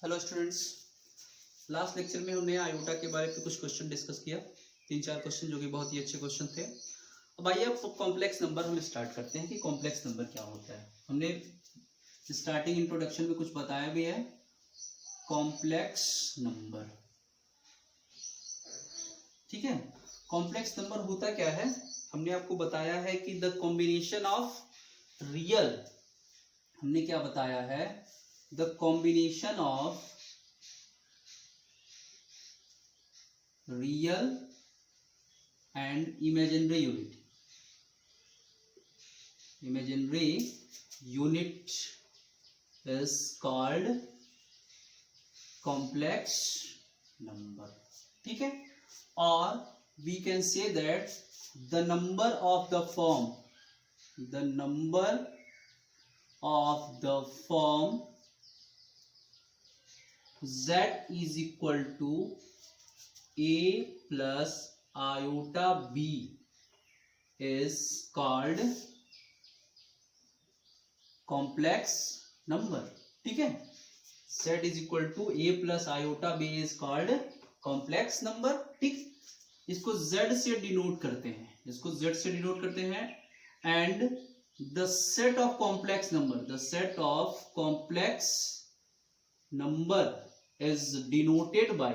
Hello students, last lecture में हमने iota के बारे में कुछ क्वेश्चन डिस्कस किया। 3-4 क्वेश्चन जो कि बहुत ही अच्छे क्वेश्चन थे। अब आइए अब कॉम्प्लेक्स नंबर हम स्टार्ट करते हैं कि कॉम्प्लेक्स नंबर क्या होता है। हमने स्टार्टिंग इंट्रोडक्शन में कुछ बताया भी है। कॉम्प्लेक्स नंबर, ठीक है। कॉम्प्लेक्स नंबर होता क्या है, हमने आपको बताया है कि द कॉम्बिनेशन ऑफ रियल, हमने क्या बताया है, the combination of real and imaginary unit is called complex number, ठीक है। और we can say that the number of the form z is equal to a plus iota b is called complex number, ठीक है। z is equal to a plus iota b is called complex number, ठीक। इसको z से denote करते हैं, and the set of complex number is denoted by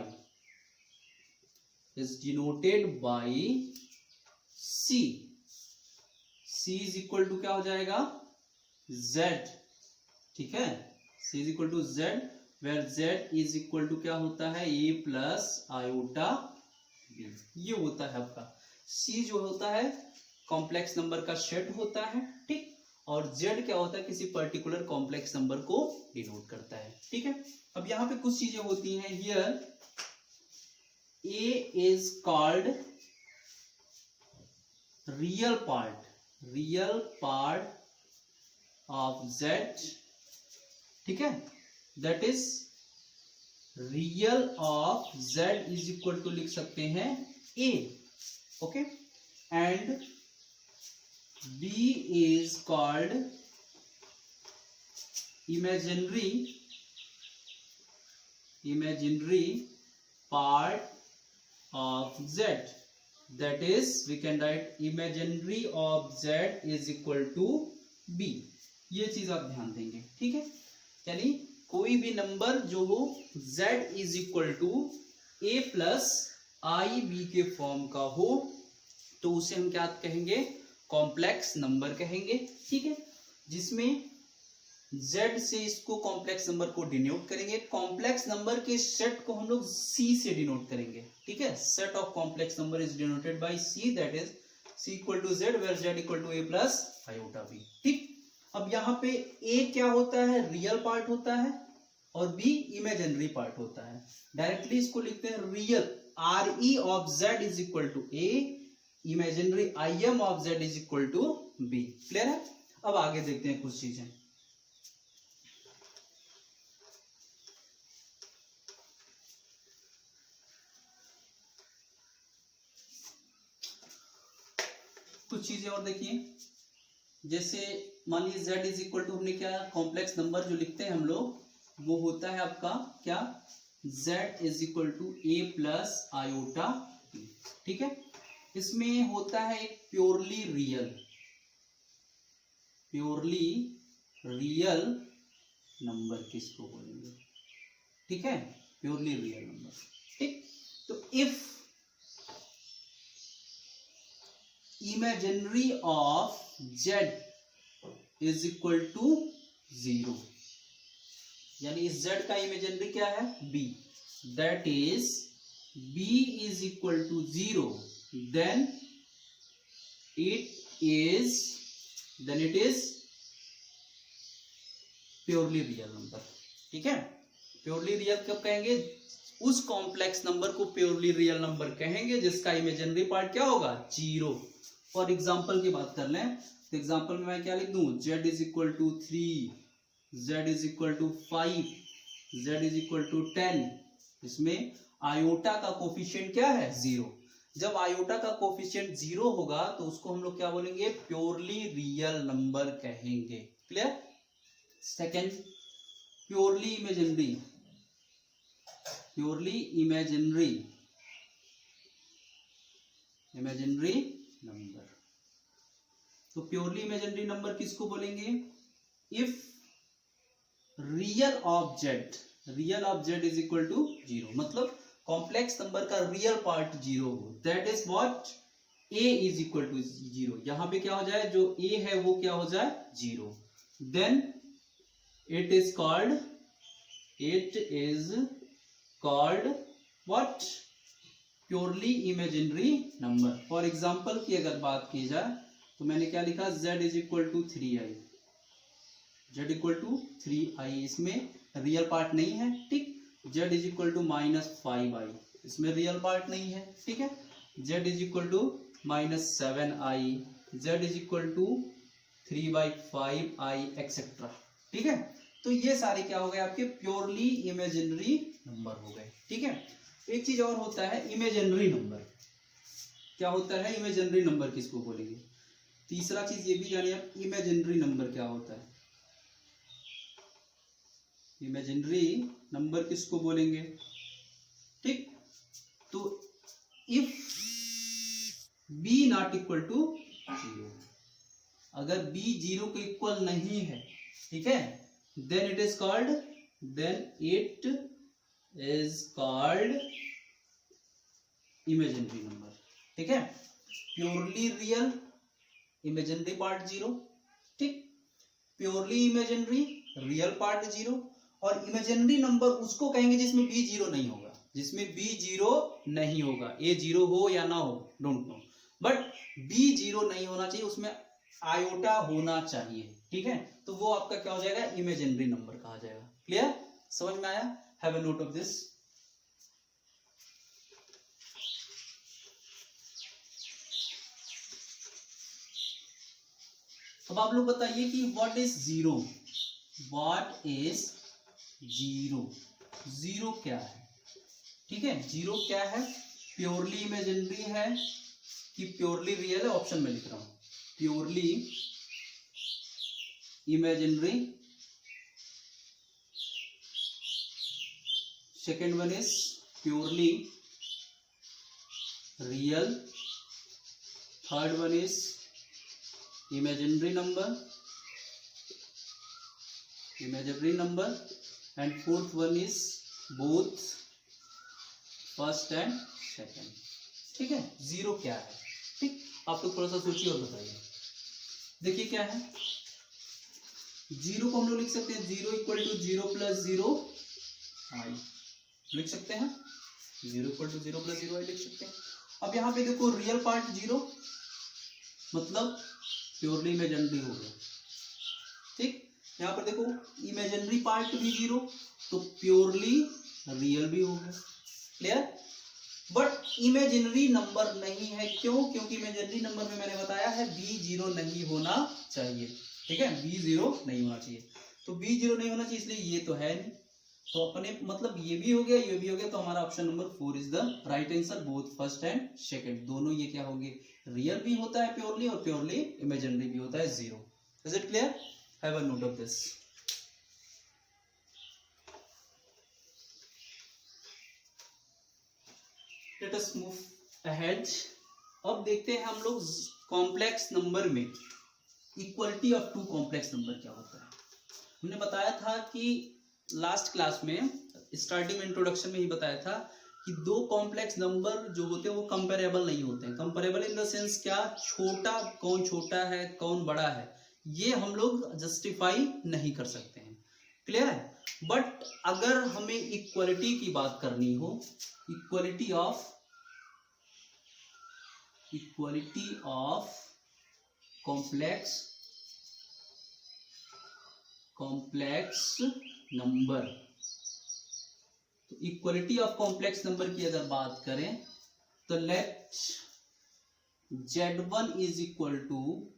c is equal to क्या हो जाएगा, z, ठीक है। c is equal to z, where z is equal to क्या होता है, a plus iota b। ये होता है आपका c, जो होता है कॉम्प्लेक्स नंबर का सेट होता है, ठीक। और z क्या होता है, किसी पर्टिकुलर कॉम्प्लेक्स नंबर को डिनोट करता है, ठीक है। अब यहां पे कुछ चीजें होती हैं। Here a is called real part of z, ठीक है। That is real of z is equal to लिख सकते हैं a, okay. And b is called imaginary part of z, that is we can write imaginary of z is equal to b। ये चीज आप ध्यान देंगे, ठीक है। यानी कोई भी नंबर जो हो z is equal to a plus i b के फॉर्म का हो तो उसे हम क्या कहेंगे, कॉम्प्लेक्स नंबर कहेंगे, ठीक है। जिसमें z से इसको कॉम्प्लेक्स नंबर को डिनोट करेंगे। कॉम्प्लेक्स नंबर के सेट को हम लोग c से डिनोट करेंगे, ठीक है। Set of complex number is denoted by c, that is c equal to z, where z equal to a plus iota b, ठीक। अब यहाँ पे a क्या होता है, रियल पार्ट होता है, और b इमेजिनरी पार्ट होता है। डायरेक्टली इसको लिखते हैं real re of z is equal to a, imaginary im of z is equal to b। Clear है। अब आगे देखते हैं कुछ चीजें। कुछ चीजें और देखिए, जैसे मान लीजिए z इज इक्वल टू, हमने क्या कॉम्प्लेक्स नंबर जो लिखते हैं हम लोग, वो होता है आपका क्या, z is equal to a plus iota b, ठीक है। इसमें होता है एक प्योरली रियल नंबर, किसको बोलेंगे, ठीक है, प्योरली रियल नंबर, ठीक। तो if imaginary of z is equal to 0, यानी इस z का इमेजिनरी क्या है, b, that is b is equal to 0, then it is purely real number, ठीक है। प्योरली रियल कब कहेंगे, उस कॉम्प्लेक्स नंबर को प्योरली रियल नंबर कहेंगे जिसका इमेजिनरी पार्ट क्या होगा, 0। फॉर एग्जांपल की बात कर लें तो एग्जांपल में मैं क्या लिख दूं, z is equal to 3, z is equal to 5, z is equal to 10। इसमें आयोटा का कोफिशिएंट क्या है, 0। जब आयोटा का कोफिशिएंट 0 होगा तो उसको हम लोग क्या बोलेंगे, प्योरली रियल नंबर कहेंगे। Clear. Second, purely imaginary, purely imaginary number. तो प्योरली इमेजिनरी नंबर किसको बोलेंगे? If real of z is equal to 0, मतलब कॉम्प्लेक्स नंबर का रियल पार्ट 0 हो, that is what a is equal to 0। यहां पे क्या हो जाए, जो a है वो क्या हो जाए 0, then it is called what purely imaginary number. For example की अगर बात की जाए तो मैंने क्या लिखा, z is equal to 3i, इसमें रियल पार्ट नहीं है, ठीक। z is equal to -5i, इसमें रियल पार्ट नहीं है, ठीक है। z is equal to -7i, z is equal to 3/5i etcetera, ठीक है। तो ये सारे क्या हो गए आपके प्योरली इमेजिनरी नंबर हो गए, ठीक है। एक चीज और होता है इमेजिनरी नंबर। क्या होता है इमेजिनरी नंबर, किसको बोलेंगे? तीसरा चीज ये भी जानिए आप, इमेजिनरी नंबर क्या होता है। इमेजिनरी नंबर किसको बोलेंगे, ठीक। तो if b not equal to 0, अगर b 0 के इक्वल नहीं है, ठीक है, then it is called imaginary number, ठीक है। प्योरली रियल इमेजिनरी पार्ट 0, ठीक। प्योरली इमेजिनरी रियल पार्ट 0, और इमेजिनरी नंबर उसको कहेंगे जिसमें b 0 नहीं होगा, a 0 हो या ना हो डोंट नो, बट b 0 नहीं होना चाहिए, उसमें आयोटा होना चाहिए, ठीक है। तो वो आपका क्या हो जाएगा, इमेजिनरी नंबर कहा जाएगा। क्लियर, समझ में आया? Have a note of this. अब आप लोग बताइए कि व्हाट इज जीरो, जीरो क्या है, ठीक है। जीरो क्या है, प्योरली इमेजिनरी है कि प्योरली रियल है, ऑप्शन में लिख रहा हूं, purely imaginary, second one is purely real, third one is imaginary number, and fourth one is both first and second, ठीक है। जीरो क्या है, ठीक। आप लोग थोड़ा सा सोचिए और बताइए। देखिए क्या है, जीरो को हम लोग लिख सकते हैं 0 इक्वल टू 0 प्लस 0 आई, लिख सकते हैं 0 इक्वल टू 0 प्लस 0 आई लिख सकते हैं। अब यहाँ पे देखो रियल पार्ट 0, मतलब प्योरली इमेजिनरी हो गया, ठीक। यहाँ पर देखो इमेजिनरी पार्ट भी 0, तो प्योरली रियल भी हो गया। क्लियर, बट इमेजिनरी नंबर नहीं है, क्यों? क्योंकि इमेजिनरी नंबर में मैंने बताया है b 0 नहीं होना चाहिए, ठीक है, b 0 नहीं होना चाहिए। तो b 0 नहीं होना चाहिए, इसलिए ये तो है नहीं, तो अपने मतलब ये भी हो गया, ये भी हो गया, तो हमारा option number 4 is the right answer. Both first and second दोनों ये क्या होंगे, रियल भी होता है प्योरली, और प्योरली इमेजिनरी भी होता है 0। Is it clear? Have a note of this. Let us move ahead. अब देखते हैं हम लोग कॉम्प्लेक्स नंबर में equality of two complex number क्या होता है। हमने बताया था कि लास्ट क्लास में स्टार्टिंग में इंट्रोडक्शन में ही बताया था कि दो कॉम्प्लेक्स नंबर जो होते हैं वो कंपेरेबल नहीं होते हैं। कंपेरेबल इन द सेंस क्या, छोटा कौन छोटा है कौन बड़ा है ये हम लोग जस्टिफाई नहीं कर सकते हैं। क्लियर है? बट अगर हमें इक्वलिटी की बात करनी हो, इक्वलिटी ऑफ कॉम्प्लेक्स नंबर, तो इक्वलिटी ऑफ कॉम्प्लेक्स नंबर की अगर बात करें तो let Z1 is equal to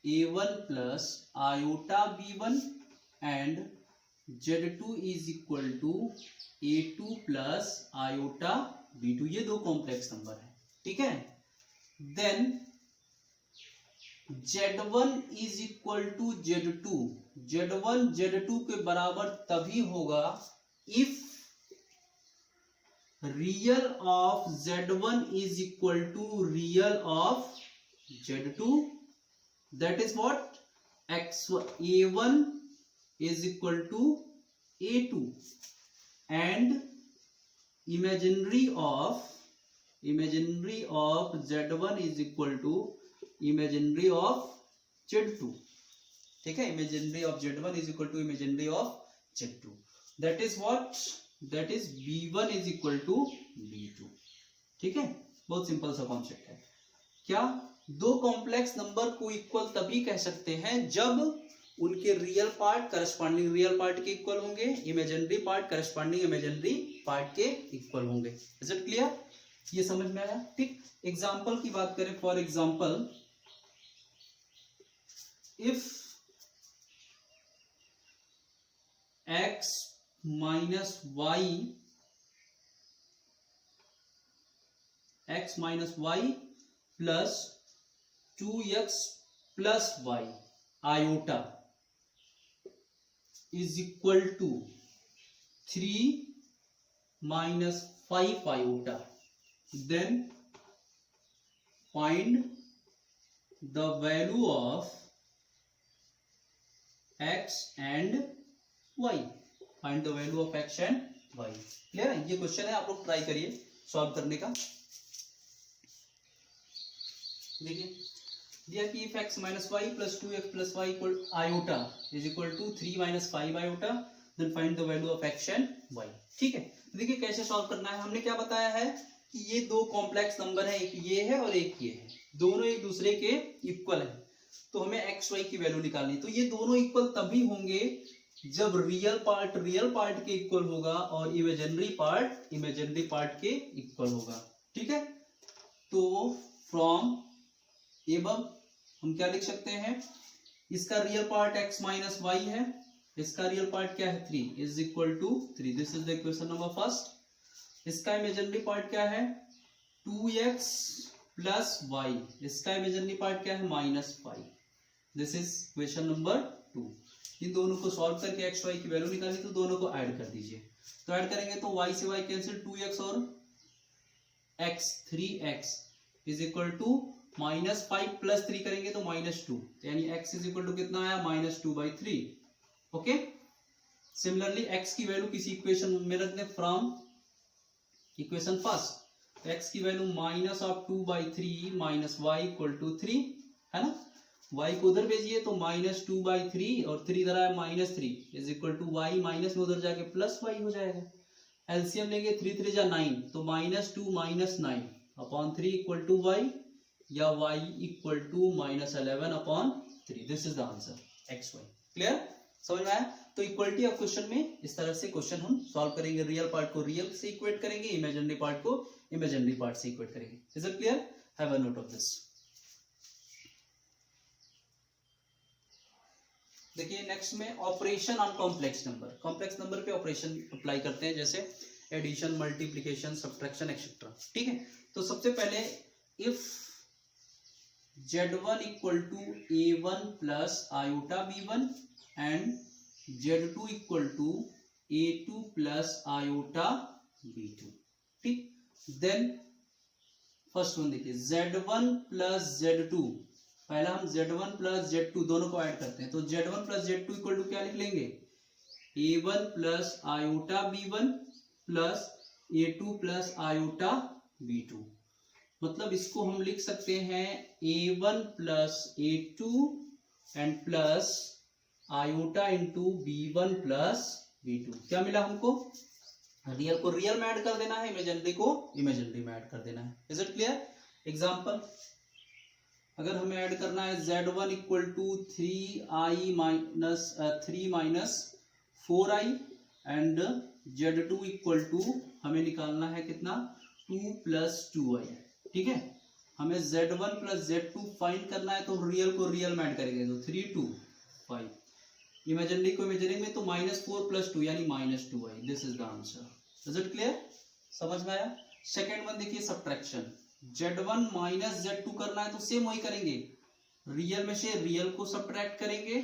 A1 plus iota B1 and Z2 is equal to A2 plus iota B2। ये दो कॉम्प्लेक्स नंबर है, ठीक है। Then Z1 is equal to Z2, Z1 Z2 के बराबर तभी होगा if real of Z1 is equal to real of Z2, that is what A1 is equal to A2 and imaginary of Z1 is equal to imaginary of Z2. ठीक है, imaginary of Z1 is equal to imaginary of Z2, that is what, that is B1 is equal to B2. ठीक है, बहुत simple सा concept है। क्या दो complex number को इक्वल तभी कह सकते हैं जब उनके real part corresponding real part के इक्वल होंगे, imaginary part corresponding imaginary part के इक्वल होंगे। Is it clear? ये समझ में आया? ठीक, एग्जांपल की बात करें, for example if x minus y plus 2x plus y iota is equal to 3 minus 5 iota, then find the value of x and y, find the value of x and y। Clear है? ये question है, आप लोग try करिए solve करने का। देखिए दिया कि इफ x minus y plus 2x plus y equal iota is equal to 3 minus 5 iota, then find the value of x and y। ठीक है, देखिए कैसे सॉल्व करना है। हमने क्या बताया है कि ये दो कॉम्प्लेक्स नंबर है, एक ये है और एक ये है, दोनों एक दूसरे के इक्वल है, तो हमें x y की वैल्यू निकालनी। तो ये दोनों इक्वल तभी होंगे जब रियल पार्ट के इक्वल होगा और इमेजिनरी पार्ट के इक्वल होगा। ठीक है, तो फ्रॉम एबव हम क्या लिख सकते हैं, इसका real part x minus y है, इसका रियल पार्ट क्या है 3 is equal to 3, this is the equation number first. इसका इमेजिनरी पार्ट क्या है 2x प्लस वाई, इसका इमेजिनरी पार्ट क्या है -5, दिस इज इक्वेशन नंबर 2। इन दोनों को सॉल्व करके x y की वैल्यू निकाली, तो दोनों को ऐड कर दीजिए। तो ऐड करेंगे तो y से y कैंसिल, 2x और x 3x is equal to -5 plus 3 करेंगे तो -2, यानी x इज इक्वल टू कितना आया -2/3। ओके, सिमिलरली x की वैल्यू किसी इक्वेशन में रख दें फ्रॉम इक्वेशन फर्स्ट, x की वैल्यू -2/3 माइनस y इक्वल टू 3 है ना, y को उधर भेजिए तो -2/3 और 3 इधर आया -3 is equal to y minus में उधर जाके प्लस y हो जाएगा। एलसीएम लेंगे 3 3 जा 9, तो -2 - 9 अपॉन 3 इक्वल टू y, या y equal to -11/3। This is the answer x y। Clear? समझ में आया? तो इक्वलिटी ऑफ क्वेश्चन में इस तरह से क्वेश्चन हम सॉल्व करेंगे, रियल पार्ट को रियल से इक्वेट करेंगे, इमेजिनरी पार्ट को इमेजिनरी पार्ट से इक्वेट करेंगे। Is it clear? Have a note of this. देखिए नेक्स्ट में ऑपरेशन ऑन कॉम्प्लेक्स नंबर पे ऑपरेशन अप्लाई करते हैं, जैसे एडिशन, मल्टीप्लिकेशन, सब्ट्रैक्शन एक्सेट्रा। ठीक है, तो सबसे पहले if Z1 equal to A1 plus iota B1 and Z2 equal to A2 plus iota B2। ठीक, देन फर्स्ट वन देखिए Z1 प्लस Z2, पहला हम Z1 प्लस Z2 दोनों को ऐड करते हैं, तो Z1 plus Z2 equal to क्या लिख लेंगे A1 plus iota B1 plus A2 plus iota B2। मतलब इसको हम लिख सकते हैं A1 plus A2 and plus iota into B1 plus B2। क्या मिला हमको? रियल को रियल में ऐड कर देना है, इमेजिनरी को इमेजिनरी में ऐड कर देना है। Is it clear? एग्जांपल, अगर हमें ऐड करना है Z1 equal to 3 minus 4i and Z2 equal to हमें निकालना है कितना 2 प्लस 2i। ठीक है, हमें Z1 प्लस Z2 फाइंड करना है, तो रियल को रियल में ऐड करेंगे तो 3 2 5, इमेजिनरी को इमेजिनरी में तो -4 प्लस 2 यानी -2i। This is the answer. Is it clear? समझ में आया? सेकेंड वन देखिए सब्ट्रैक्शन, Z1 माइनस Z2 करना है तो सेम वही करेंगे, रियल में से रियल को सब्ट्रैक्ट करेंगे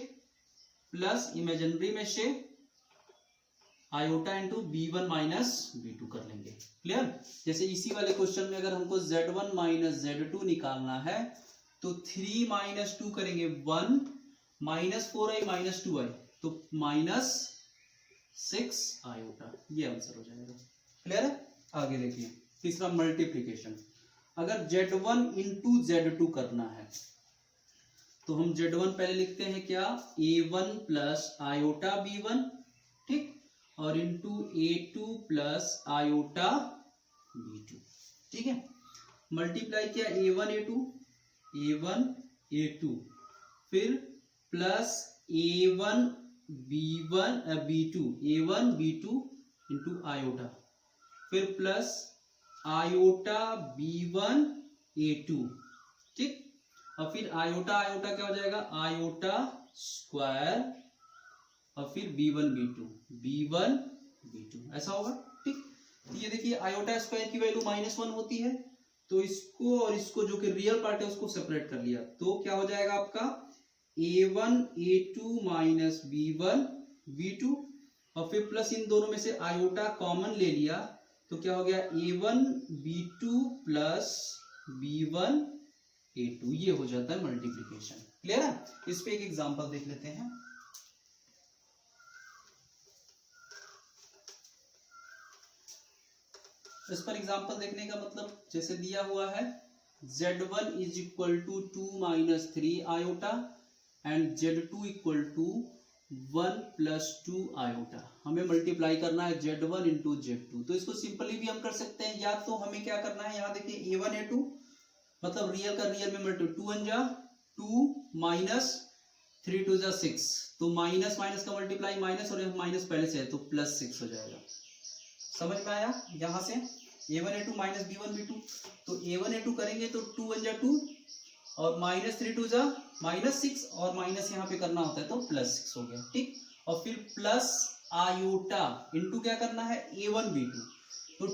प्लस इमेजिनरी में से iota into B1 minus B2 कर लेंगे। क्लियर? जैसे इसी वाले क्वेश्चन में अगर हमको Z1 माइनस Z2 निकालना है तो 3 माइनस 2 करेंगे 1 माइनस 4i माइनस 2i तो माइनस 6 आयोटा, ये आंसर हो जाएगा। क्लियर है? आगे देखिए तीसरा मल्टीप्लीकेशन। अगर Z1 इंटू Z2 करना है तो हम Z1 पहले लिखते हैं क्या, A1 प्लस आयोटा B1, ठीक, और into A2 plus iota B2, ठीक है। मल्टीप्लाई किया A1 A2 फिर plus A1 B2 A1 B2 into iota, फिर प्लस आयोटा B1 A2, ठीक, और फिर आयोटा आयोटा क्या हो जाएगा, आयोटा स्क्वायर, और फिर B1 B2 ऐसा होगा, ठीक। तो ये देखिए आयोटा स्क्वायर की वैल्यू -1 होती है, तो इसको और इसको जो कि रियल पार्ट है उसको सेपरेट कर लिया तो क्या हो जाएगा आपका A1 A2 minus B1 B2, और फिर प्लस इन दोनों में से आयोटा कॉमन ले लिया तो क्या हो गया A1 B2 plus B1 A2, ये हो जाता है मल्टीप्लीकेशन। क्लियर है? इस पे एक एग्जांपल देख लेते हैं। इस पर एग्जांपल देखने का मतलब जैसे दिया हुआ है Z1 is equal to 2 minus 3 iota and Z2 equal to 1 plus 2 iota. हमें मल्टीप्लाई करना है Z1 इंटू Z2, तो इसको सिंपली भी हम कर सकते हैं, या तो हमें क्या करना है, यहाँ देखिए A1 A2 मतलब रियल का रियल में मल्टीप्लाई, 2 1 जा 2 माइनस 3 2 जा 6, तो माइनस माइनस का मल्टीप्लाई माइनस, और माइनस पहले से है तो प्लस 6 हो जाएगा। समझ में आया? यहाँ से A1 A2 minus B1 B2, तो A1 A2 करेंगे तो 2 1 जा 2 और माइनस 3 2 जा माइनस 6, और माइनस यहाँ पे करना होता है तो प्लस 6 हो गया, ठीक। और फिर प्लस आयोटा इंटू क्या करना है A1 B2, तो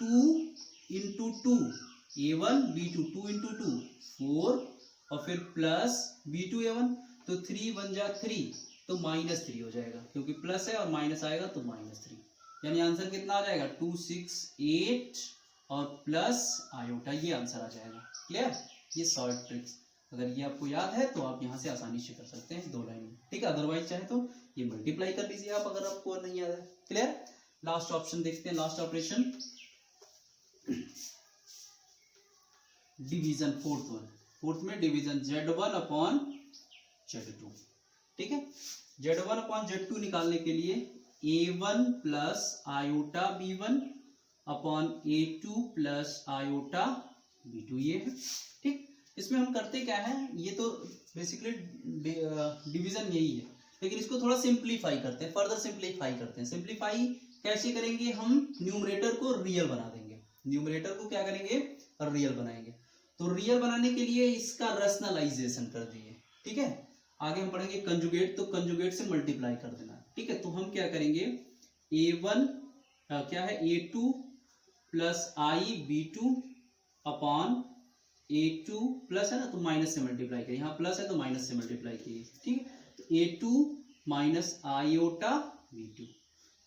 2 इंटू 2 A1 B2 2 इंटू 2 4, और फिर प्लस B2 A1, तो 3 1 जा 3 तो माइनस 3 हो जाएगा, क्योंकि प्लस है और माइनस आएगा तो माइनस 3, यानी आंसर कितना आ जाएगा 2 6 8 और प्लस आयोटा, ये आंसर आ जाएगा। क्लियर? ये शॉर्ट ट्रिक्स अगर ये आपको याद है तो आप यहाँ से आसानी से कर सकते हैं 2 लाइन में, ठीक है। अदरवाइज चाहे तो ये मल्टीप्लाई कर लीजिए आप अगर आपको नहीं याद है। क्लियर? लास्ट ऑप्शन देखते हैं, लास्ट ऑपरेशन डिवीजन, फोर्थ में डिवीजन Z1 अपॉन Z2, ठीक है। Z1 अपॉन Z2 निकालने के लिए A1 plus iota B1 upon A2 plus iota B2, ये है, ठीक। इसमें हम करते क्या है, ये तो बेसिकली डिवीजन यही है, लेकिन इसको थोड़ा सिंप्लीफाई करते हैं, फर्दर सिंप्लीफाई करते हैं। सिंप्लीफाई कैसे करेंगे, हम न्यूमरेटर को रियल बना देंगे, न्यूमरेटर को क्या करेंगे, रियल बनाएंगे। तो रियल बनाने के लिए इसका रैशनलाइजेशन कर दिए, ठीक है। आगे हम पढ़ेंगे कंजुगेट, तो कंजुगेट से मल्टीप्लाई कर देना, ठीक है। तो हम क्या करेंगे, A1 क्या है A2 प्लस आई B2 अपॉन A2 प्लस है ना, तो माइनस से मल्टीप्लाई करिए, यहाँ प्लस है तो माइनस से मल्टीप्लाई कीजिए, ठीक है। तो A2 माइनस आयोटा B2,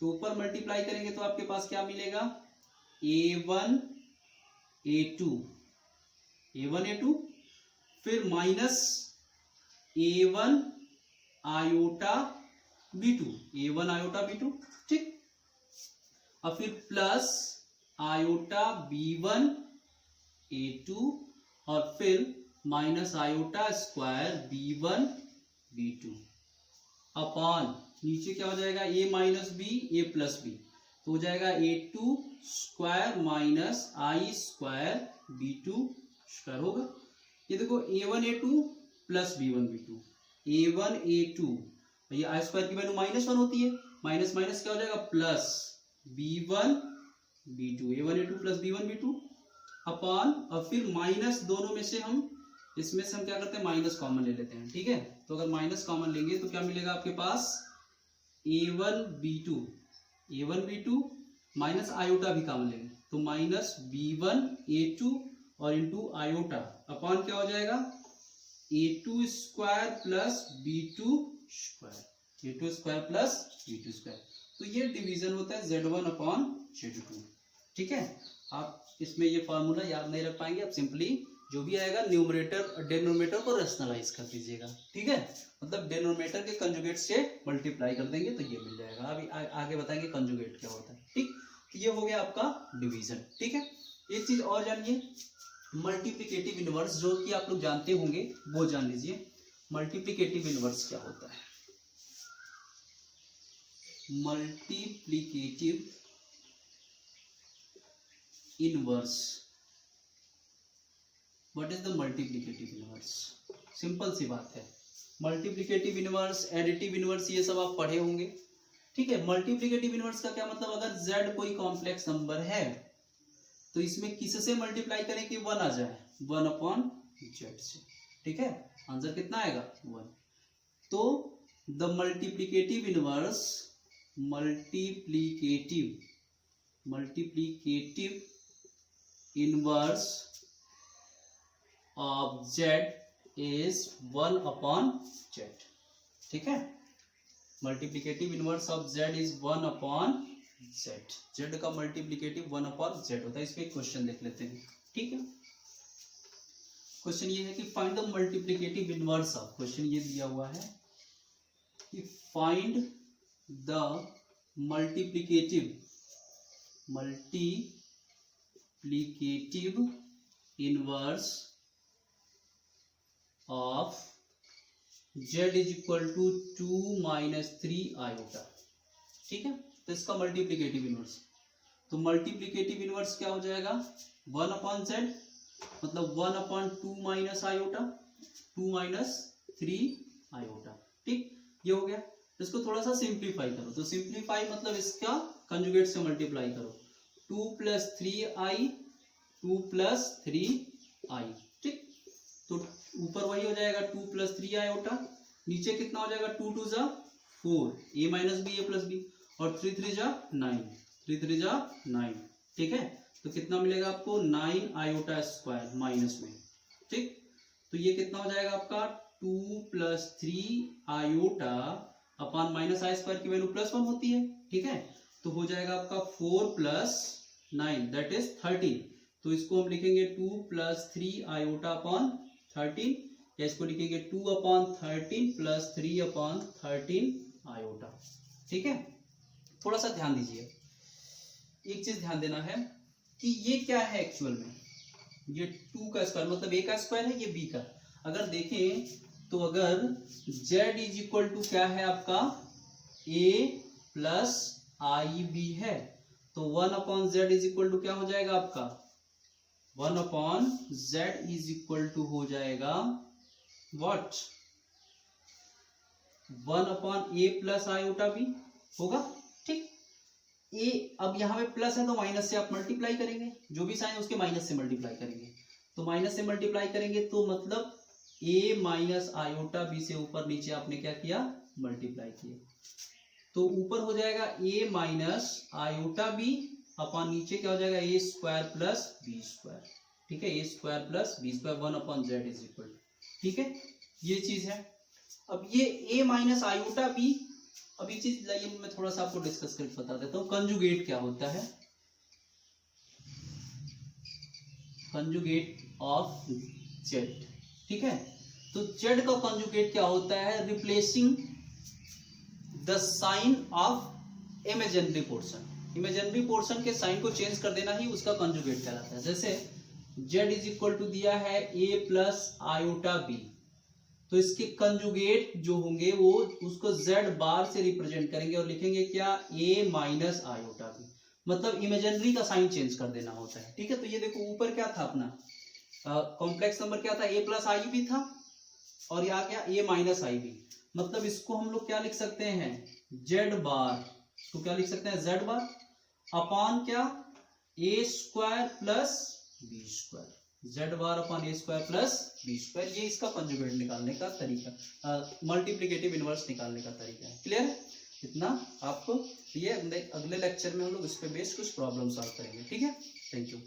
तो ऊपर मल्टीप्लाई करेंगे तो आपके पास क्या मिलेगा, A1 A2 फिर माइनस A1 आयोटा B2, ठीक, और फिर प्लस आयोटा B1 A2, और फिर minus iota square B1 B2 upon नीचे क्या हो जाएगा, A minus B A plus B, तो हो जाएगा A2 स्क्वायर माइनस आई स्क्वायर B2 स्क्वायर होगा। ये देखो A1 A2 plus B1 B2, A1 A2, ये आई स्क्वायर की वैल्यू -1 होती है, माइनस माइनस क्या हो जाएगा plus B1 B2, A1 A2 plus B1 B2 upon, और फिर माइनस दोनों में से हम इसमें से हम क्या करते हैं, माइनस कॉमन ले लेते हैं, ठीक है। तो अगर माइनस कॉमन लेंगे तो क्या मिलेगा आपके पास, A1 B2 माइनस आयोटा भी कॉमन लेंगे तो माइनस B1 A2 और इंटू आयोटा अपॉन क्या हो जाएगा, A2 square plus B2 square, A2 square plus B2 square. तो ये डिवीजन होता है Z1/Z2। ठीक है, आप इसमें ये फार्मूला याद नहीं रख पाएंगे, आप सिंपली जो भी आएगा न्यूमरेटर डिनोमिनेटर को रेशनलाइज कर दीजिएगा। ठीक है, मतलब डिनोमिनेटर के कंजुगेट से मल्टीप्लाई कर देंगे तो ये मिल जाएगा। अभी आगे बताएंगे कंजुगेट क्या होता है। ठीक, ये हो गया आपका डिवीजन। ठीक है, एक चीज और जानिए, मल्टीप्लिकेटिव इनवर्स जो कि आप लोग जानते होंगे वो जान लीजिए। मल्टीप्लिकेटिव इनवर्स क्या होता है? Multiplicative inverse, what is the multiplicative inverse? Simple सी बात है, मल्टीप्लिकेटिव इनवर्स, एडिटिव इनवर्स ये सब आप पढ़े होंगे। ठीक है, मल्टीप्लिकेटिव इनवर्स का क्या मतलब, अगर z कोई कॉम्प्लेक्स नंबर है तो इसमें किससे मल्टीप्लाई करें कि 1 आ जाए, 1/z से। ठीक है, आंसर कितना आएगा 1। तो the multiplicative inverse, multiplicative inverse of z is 1/z। ठीक है, multiplicative inverse of z is 1/z। z का मल्टीप्लिकेटिव 1/z होता है। इस पे क्वेश्चन देख लेते हैं। ठीक है, क्वेश्चन ये है कि find the multiplicative inverse of, question ये दिया हुआ है कि find the multiplicative inverse of z is equal to 2 - 3 iota. ठीक है, तो इसका मल्टीप्लिकेटिव इनवर्स, तो मल्टीप्लिकेटिव इनवर्स क्या हो जाएगा 1/z, मतलब 1/2 - आयोटा, 2 - 3 आयोटा। ठीक, ये हो गया। इसको थोड़ा सा सिंप्लीफाई करो, तो सिंप्लीफाई मतलब इसका कंजुगेट से मल्टीप्लाई करो, 2 + 3i, 2 + 3i। ठीक, तो ऊपर वही हो जाएगा 2 + 3 आयोटा, नीचे कितना हो जाएगा 2 × 2 = 4, a - b a + b, और 3 × 3 = 9, 3 × 3 = 9। ठीक है, तो कितना मिलेगा आपको 9 आयोटा स्क्वायर माइनस में। ठीक, तो ये कितना हो जाएगा आपका 2 + 3 आयोटा अपॉन माइनस आई स्क्वायर की वैल्यू +1 होती है। ठीक है, तो हो जाएगा आपका 4 + 9 दैट इज 13। तो इसको हम लिखेंगे 2 + 3 आयोटा अपॉन 13, या इसको लिखेंगे 2/13 + 3/13 आयोटा। ठीक है, थोड़ा सा ध्यान दीजिए, एक चीज ध्यान देना है कि ये क्या है एक्चुअल में, ये 2 का स्क्वायर मतलब a का स्क्वायर है, ये b का। अगर देखें तो अगर z इज इक्वल टू क्या है आपका a + ib है, तो 1/z इज इक्वल टू क्या हो जाएगा आपका 1/z इज इक्वल टू हो जाएगा व्हाट 1/a + आयोटा b होगा। ठीक, ए अब यहाँ पे प्लस है तो माइनस से आप मल्टीप्लाई करेंगे, जो भी साइन उसके माइनस से मल्टीप्लाई करेंगे, तो माइनस से मल्टीप्लाई करेंगे तो मतलब a - आयोटा b से ऊपर नीचे आपने क्या किया मल्टीप्लाई किया, तो ऊपर हो जाएगा a - आयोटा b अपॉन नीचे क्या हो जाएगा a² + b²। ठीक है, a² + b² 1/z is equal. ठीक है, ये चीज है। अब ये a - आयोटा b, अब ये चीज लाइए मैं थोड़ा सा आपको डिस्कस करके बता देता हूँ। कंजुगेट क्या होता है, कंजुगेट ऑफ z। ठीक है, तो z का कंजुगेट क्या होता है, replacing the sign of imaginary portion. Imaginary portion के साइन को चेंज कर देना ही उसका कंजुगेट कहलाता है। जैसे z इज इक्वल टू दिया है a + आयोटा b, तो इसके कंजुगेट जो होंगे वो उसको z बार से रिप्रेजेंट करेंगे और लिखेंगे क्या a - आयोटा b, मतलब इमेजिनरी का साइन चेंज कर देना होता है। ठीक है, तो ये देखो ऊपर क्या था अपना कॉम्प्लेक्स नंबर क्या था a + ib था, और यहाँ क्या a - ib, मतलब इसको हम लोग क्या लिख सकते हैं z बार, इसको क्या लिख सकते हैं z बार अपॉन क्या a² + b², z bar upon a² + b²। ये इसका कंजुगेट निकालने का तरीका, मल्टीप्लिकेटिव इनवर्स निकालने का तरीका है। क्लियर है इतना आपको? ये अगले लेक्चर में हम लोग इस पे बेस कुछ प्रॉब्लम सॉल्व करेंगे। ठीक है, थैंक यू।